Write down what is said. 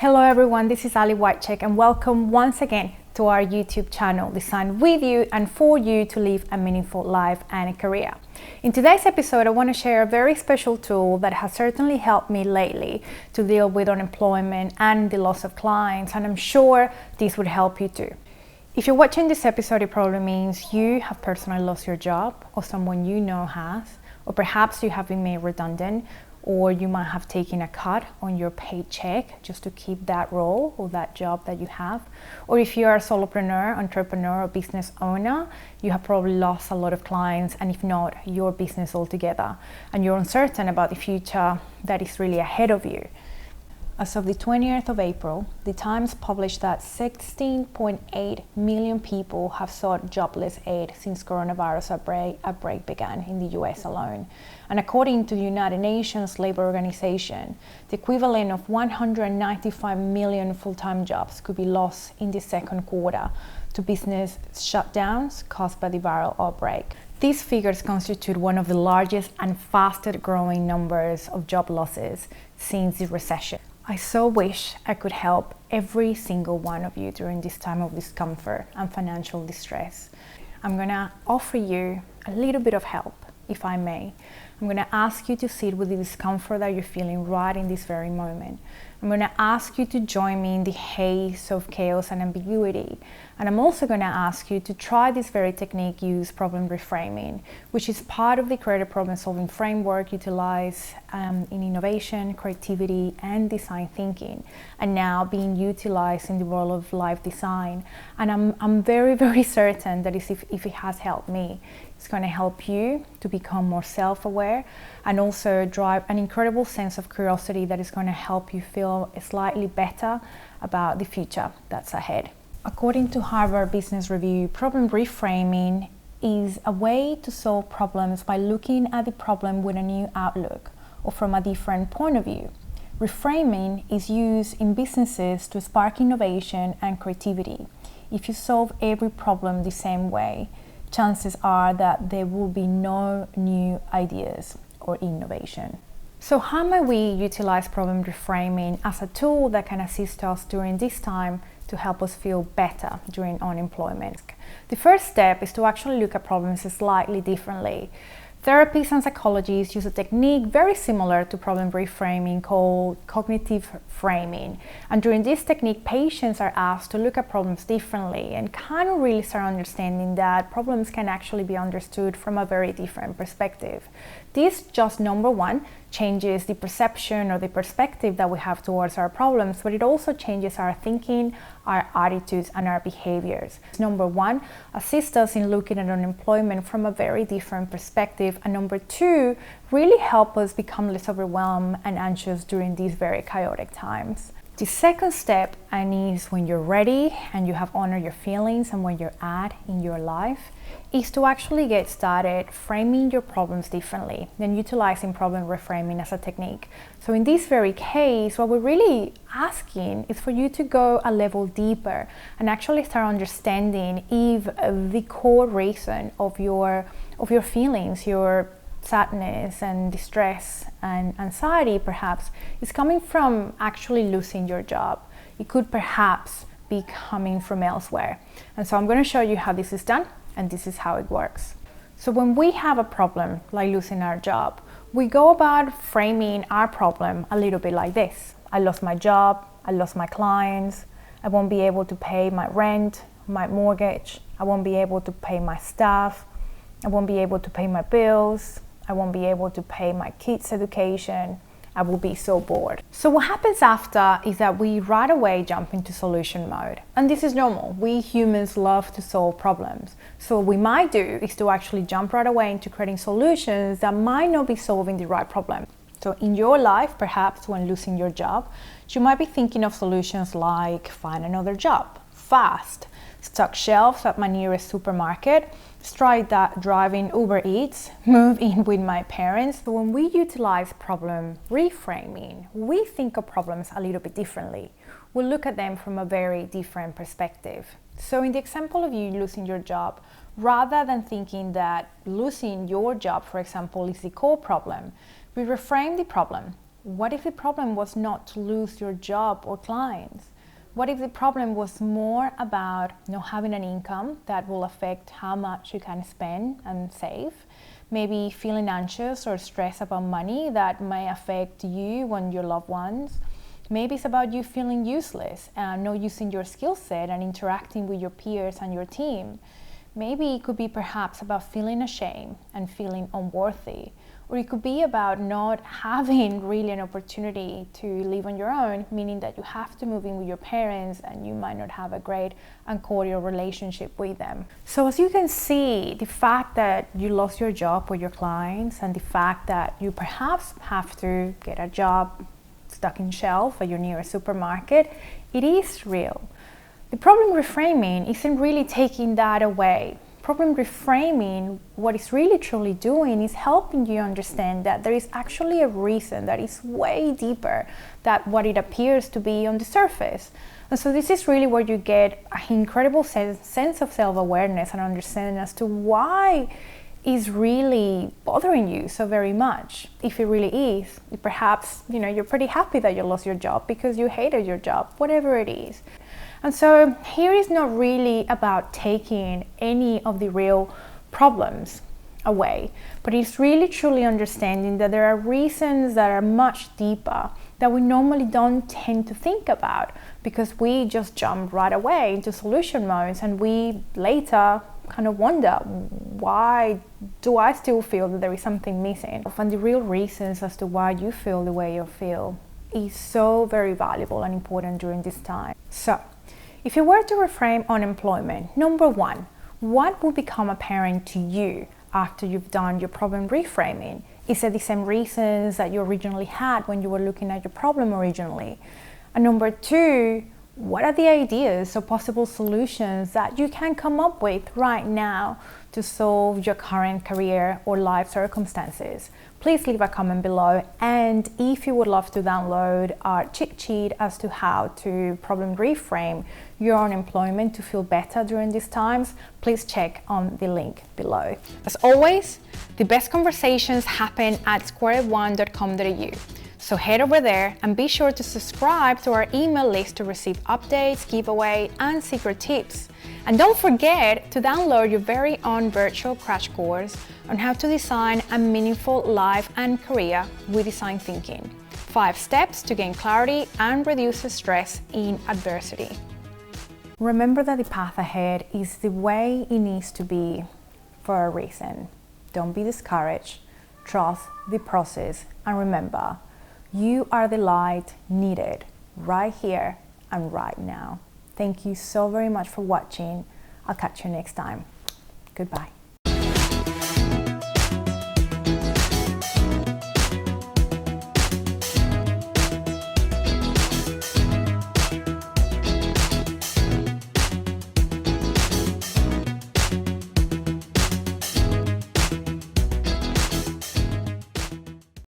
Hello everyone, this is Ali Whitecheck and welcome once again to our YouTube channel designed with you and for you to live a meaningful life and a career. In today's episode, I want to share a very special tool that has certainly helped me lately to deal with unemployment and the loss of clients, and I'm sure this would help you too. If you're watching this episode, it probably means you have personally lost your job or someone you know has, or perhaps you have been made redundant, or you might have taken a cut on your paycheck just to keep that role or that job that you have. Or if you are a solopreneur, entrepreneur, or business owner, you have probably lost a lot of clients, and if not, your business altogether, and you're uncertain about the future that is really ahead of you. As of the 20th of April, The Times published that 16.8 million people have sought jobless aid since coronavirus outbreak began in the US alone. And according to the United Nations Labour Organization, the equivalent of 195 million full-time jobs could be lost in the second quarter to business shutdowns caused by the viral outbreak. These figures constitute one of the largest and fastest growing numbers of job losses since the recession. I so wish I could help every single one of you during this time of discomfort and financial distress. I'm gonna offer you a little bit of help, if I may. I'm gonna ask you to sit with the discomfort that you're feeling right in this very moment. I'm gonna ask you to join me in the haze of chaos and ambiguity. And I'm also gonna ask you to try this very technique used, problem reframing, which is part of the creative problem solving framework utilized in innovation, creativity, and design thinking, and now being utilized in the world of life design. And I'm very, very certain that if it has helped me, it's going to help you to become more self-aware and also drive an incredible sense of curiosity that is going to help you feel slightly better about the future that's ahead. According to Harvard Business Review, problem reframing is a way to solve problems by looking at the problem with a new outlook or from a different point of view. Reframing is used in businesses to spark innovation and creativity. If you solve every problem the same way, chances are that there will be no new ideas or innovation. So how might we utilize problem reframing as a tool that can assist us during this time to help us feel better during unemployment? The first step is to actually look at problems slightly differently. Therapists and psychologists use a technique very similar to problem reframing called cognitive framing. And during this technique, patients are asked to look at problems differently and kind of really start understanding that problems can actually be understood from a very different perspective. This just, number one, changes the perception or the perspective that we have towards our problems, but it also changes our thinking, our attitudes, and our behaviors. Number one, assist us in looking at unemployment from a very different perspective, and number two, really help us become less overwhelmed and anxious during these very chaotic times. The second step, and is when you're ready and you have honored your feelings and where you're at in your life, is to actually get started framing your problems differently, then utilizing problem reframing as a technique. So in this very case, what we're really asking is for you to go a level deeper and actually start understanding if the core reason of your feelings, your sadness and distress and anxiety perhaps is coming from actually losing your job. It could perhaps be coming from elsewhere. And so I'm going to show you how this is done, and this is how it works. So when we have a problem like losing our job, we go about framing our problem a little bit like this. I lost my job, I lost my clients, I won't be able to pay my rent, my mortgage, I won't be able to pay my staff, I won't be able to pay my bills, I won't be able to pay my kids' education, I will be so bored. So what happens after is that we right away jump into solution mode. And this is normal. We humans love to solve problems. So what we might do is to actually jump right away into creating solutions that might not be solving the right problem. So in your life, perhaps when losing your job, you might be thinking of solutions like find another job, fast, stock shelves at my nearest supermarket, try that driving Uber Eats, move in with my parents. So when we utilize problem reframing, we think of problems a little bit differently. We look at them from a very different perspective. So in the example of you losing your job, rather than thinking that losing your job, for example, is the core problem, we reframe the problem What if the problem was not to lose your job or clients? What if the problem was more about not having an income that will affect how much you can spend and save? Maybe feeling anxious or stressed about money that may affect you and your loved ones. Maybe it's about you feeling useless and not using your skill set and interacting with your peers and your team. Maybe it could be perhaps about feeling ashamed and feeling unworthy. Or it could be about not having really an opportunity to live on your own, meaning that you have to move in with your parents and you might not have a great and cordial relationship with them. So as you can see, the fact that you lost your job or your clients and the fact that you perhaps have to get a job stuck in shelf at your nearest supermarket, it is real. The problem reframing isn't really taking that away. Problem reframing, what it's really truly doing is helping you understand that there is actually a reason that is way deeper than what it appears to be on the surface. And so this is really where you get an incredible sense of self-awareness and understanding as to why is really bothering you so very much. If it really is, perhaps you're pretty happy that you lost your job because you hated your job, whatever it is. And so here is not really about taking any of the real problems away, but it's really truly understanding that there are reasons that are much deeper that we normally don't tend to think about because we just jump right away into solution modes and we later kind of wonder, why do I still feel that there is something missing? And the real reasons as to why you feel the way you feel is so very valuable and important during this time. So, if you were to reframe unemployment, number one, what will become apparent to you after you've done your problem reframing? Is it the same reasons that you originally had when you were looking at your problem originally? And number two, what are the ideas or possible solutions that you can come up with right now to solve your current career or life circumstances? Please leave a comment below, and if you would love to download our cheat sheet as to how to problem reframe your unemployment to feel better during these times, please check on the link below. As always, the best conversations happen at squareone.com.au. So head over there and be sure to subscribe to our email list to receive updates, giveaway, and secret tips. And don't forget to download your very own virtual crash course on how to design a meaningful life and career with design thinking. 5 steps to gain clarity and reduce stress in adversity. Remember that the path ahead is the way it needs to be for a reason. Don't be discouraged. Trust the process, and remember, you are the light needed right here and right now. Thank you so very much for watching. I'll catch you next time. Goodbye.